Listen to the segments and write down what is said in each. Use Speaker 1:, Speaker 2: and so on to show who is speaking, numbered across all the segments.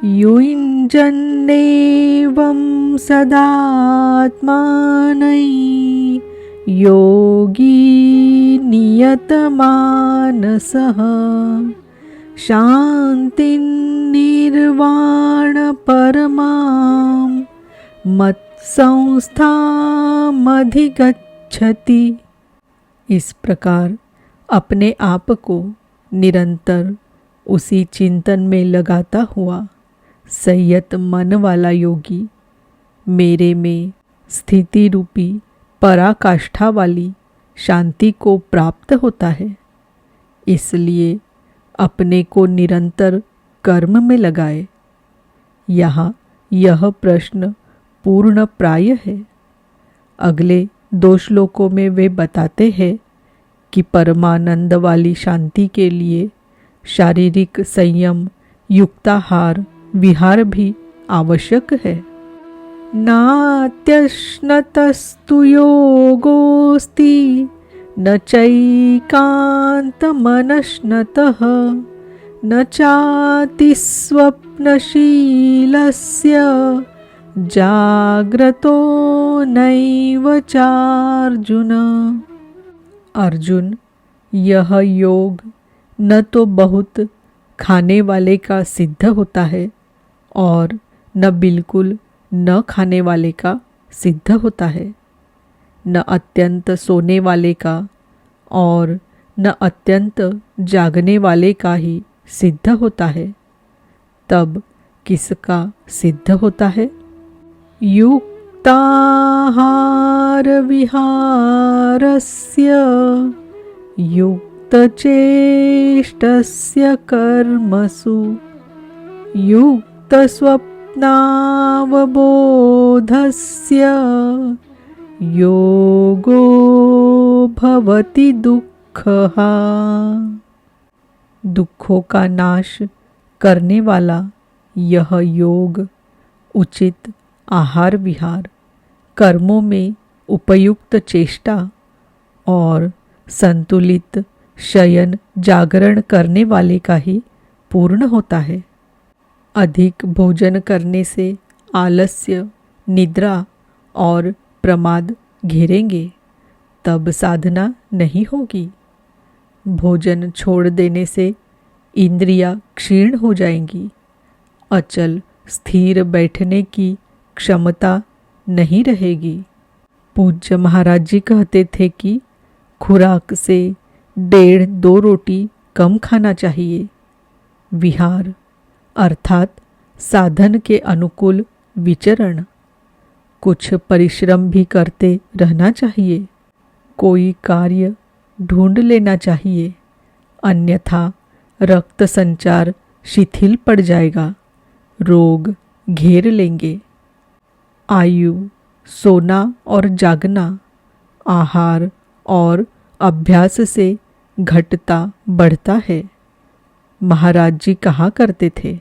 Speaker 1: युञ्जन्नेवं सदात्मानै योगी नियतमानसः शान्तिं निर्वाणपरमां मत्संस्थामधिगच्छति। इस प्रकार अपने आप को निरंतर उसी चिंतन में लगाता हुआ संयत मन वाला योगी मेरे में स्थिति रूपी पराकाष्ठा वाली शांति को प्राप्त होता है। इसलिए अपने को निरंतर कर्म में लगाए। यहाँ यह प्रश्न पूर्ण प्राय है। अगले 2 श्लोकों में वे बताते हैं कि परमानंद वाली शांति के लिए शारीरिक संयम युक्ताहार विहार भी आवश्यक है। नात्यश्नतस्तु योगोऽस्ति न चैकान्तमनश्नतः न चातिस्वप्नशीलस्य जाग्रतो नैव चार्जुन। अर्जुन, यह योग न तो बहुत खाने वाले का सिद्ध होता है और न बिल्कुल न खाने वाले का सिद्ध होता है, न अत्यंत सोने वाले का और न अत्यंत जागने वाले का ही सिद्ध होता है। तब किसका सिद्ध होता है? युक्ताहार विहारस्य युक्तचेष्टस्य कर्मसु युक्तस्वप्नावबोधस्य योगो भवति दुःखः। दुखों का नाश करने वाला यह योग उचित आहार विहार, कर्मों में उपयुक्त चेष्टा और संतुलित शयन जागरण करने वाले का ही पूर्ण होता है। अधिक भोजन करने से आलस्य, निद्रा और प्रमाद घेरेंगे, तब साधना नहीं होगी। भोजन छोड़ देने से इंद्रियां क्षीण हो जाएंगी, अचल स्थिर बैठने की क्षमता नहीं रहेगी। पूज्य महाराज जी कहते थे कि खुराक से 1.5-2 रोटी कम खाना चाहिए। विहार अर्थात साधन के अनुकूल विचरण, कुछ परिश्रम भी करते रहना चाहिए। कोई कार्य ढूंढ लेना चाहिए, अन्यथा रक्त संचार शिथिल पड़ जाएगा, रोग घेर लेंगे। आयु, सोना और जागना आहार और अभ्यास से घटता बढ़ता है। महाराज जी कहा करते थे,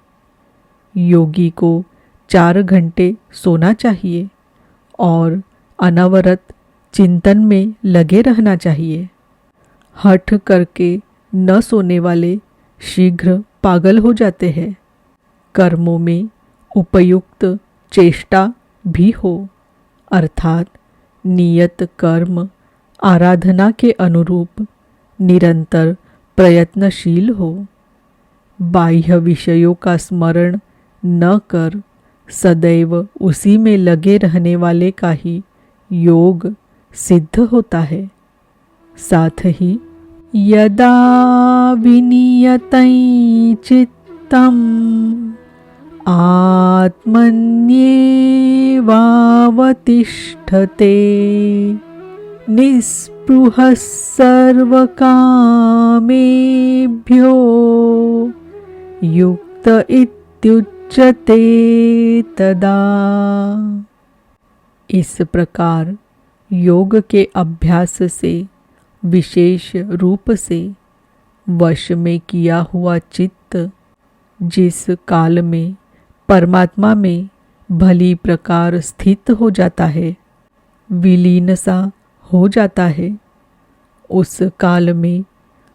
Speaker 1: योगी को 4 घंटे सोना चाहिए और अनवरत चिंतन में लगे रहना चाहिए। हठ करके न सोने वाले शीघ्र पागल हो जाते हैं। कर्मों में उपयुक्त चेष्टा भी हो, अर्थात नियत कर्म आराधना के अनुरूप निरंतर प्रयत्नशील हो। बाह्य विषयों का स्मरण न कर सदैव उसी में लगे रहने वाले का ही योग सिद्ध होता है। साथ ही यदा विनियतं चित्तम् आत्मन्येवावतिष्ठते निःस्पृहः सर्वकामेभ्यो युक्त इत्युच्यते तदा। इस प्रकार योग के अभ्यास से विशेष रूप से वश में किया हुआ चित्त जिस काल में परमात्मा में भली प्रकार स्थित हो जाता है, विलीन सा हो जाता है, उस काल में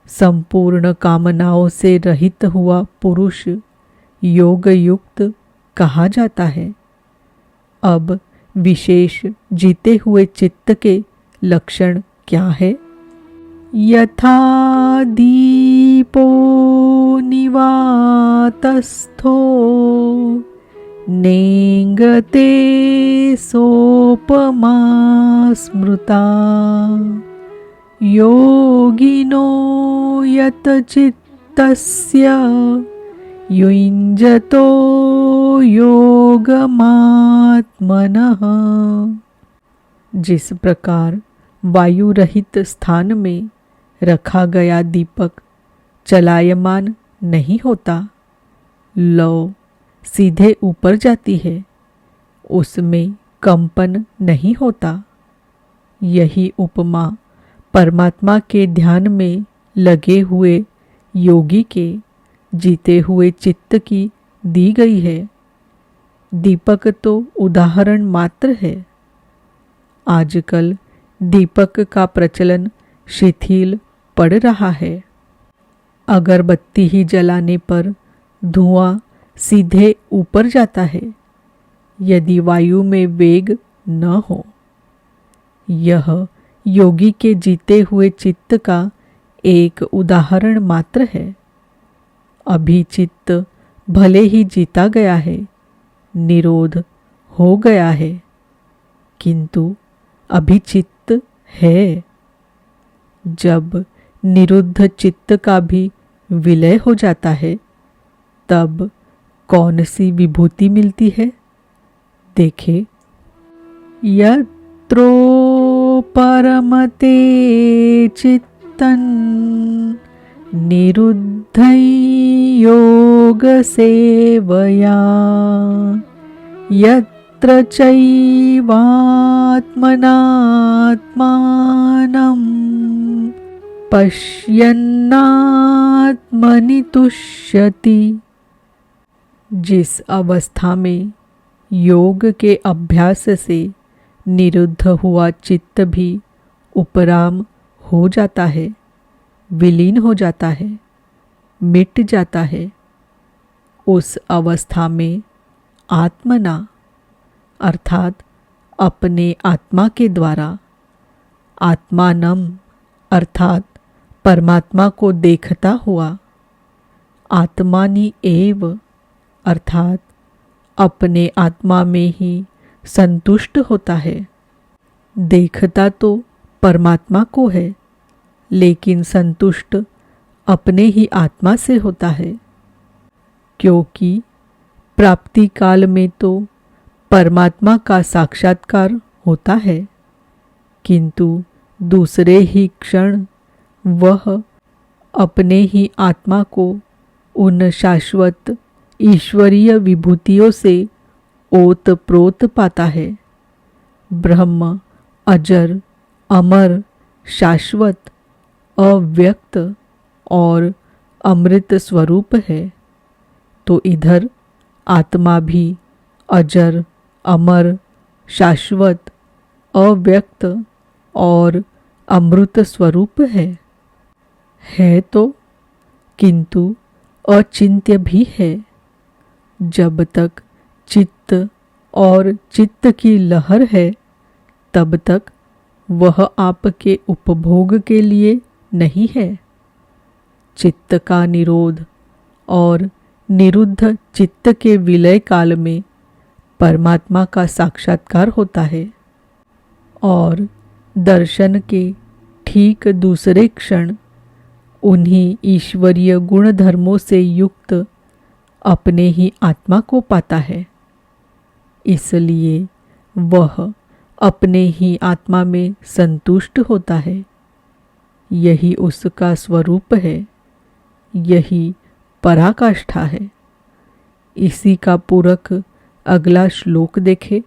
Speaker 1: संपूर्ण कामनाओं से रहित हुआ पुरुष योग युक्त कहा जाता है। अब विशेष जीते हुए चित्त के लक्षण क्या है? यथा दीपो निवातस्थो नेंगते सोपमा स्मृता योगिनो यत चित्तस्य युञ्जतो योगमात्मनः। जिस प्रकार वायु रहित स्थान में रखा गया दीपक चलायमान नहीं होता, लौ सीधे ऊपर जाती है, उसमें कंपन नहीं होता। यही उपमा परमात्मा के ध्यान में लगे हुए योगी के जीते हुए चित्त की दी गई है। दीपक तो उदाहरण मात्र है। आजकल दीपक का प्रचलन शिथिल पड़ रहा है। अगरबत्ती ही जलाने पर धुआं सीधे ऊपर जाता है, यदि वायु में वेग न हो। यह योगी के जीते हुए चित्त का एक उदाहरण मात्र है। अभी चित्त भले ही जीता गया है, निरोध हो गया है, किंतु अभी चित्त है। जब निरुद्ध चित्त का भी विलय हो जाता है, तब कौन सी विभूति मिलती है? देखे, यत्रो परमते चित्तन निरुद्धं योग सेवया यत्र चैवात्मनात्मानं पश्यन्नात्मनि तुष्यति। जिस अवस्था में योग के अभ्यास से निरुद्ध हुआ चित्त भी उपराम हो जाता है, विलीन हो जाता है, मिट जाता है, उस अवस्था में आत्मना अर्थात अपने आत्मा के द्वारा, आत्मानम अर्थात परमात्मा को देखता हुआ, आत्मानि एव अर्थात अपने आत्मा में ही संतुष्ट होता है। देखता तो परमात्मा को है, लेकिन संतुष्ट अपने ही आत्मा से होता है, क्योंकि प्राप्ति काल में तो परमात्मा का साक्षात्कार होता है, किंतु दूसरे ही क्षण वह अपने ही आत्मा को उन शाश्वत ईश्वरीय विभूतियों से ओत प्रोत पाता है। ब्रह्म अजर, अमर, शाश्वत, अव्यक्त और अमृत स्वरूप है, तो इधर आत्मा भी अजर, अमर, शाश्वत, अव्यक्त और अमृत स्वरूप है तो, किंतु अचिंत्य भी है। जब तक चित्त और चित्त की लहर है, तब तक वह आपके उपभोग के लिए नहीं है। चित्त का निरोध और निरुद्ध चित्त के विलय काल में परमात्मा का साक्षात्कार होता है, और दर्शन के ठीक दूसरे क्षण उन्हीं ईश्वरीय गुण धर्मों से युक्त अपने ही आत्मा को पाता है। इसलिए वह अपने ही आत्मा में संतुष्ट होता है। यही उसका स्वरूप है, यही पराकाष्ठा है। इसी का पूरक अगला श्लोक देखे।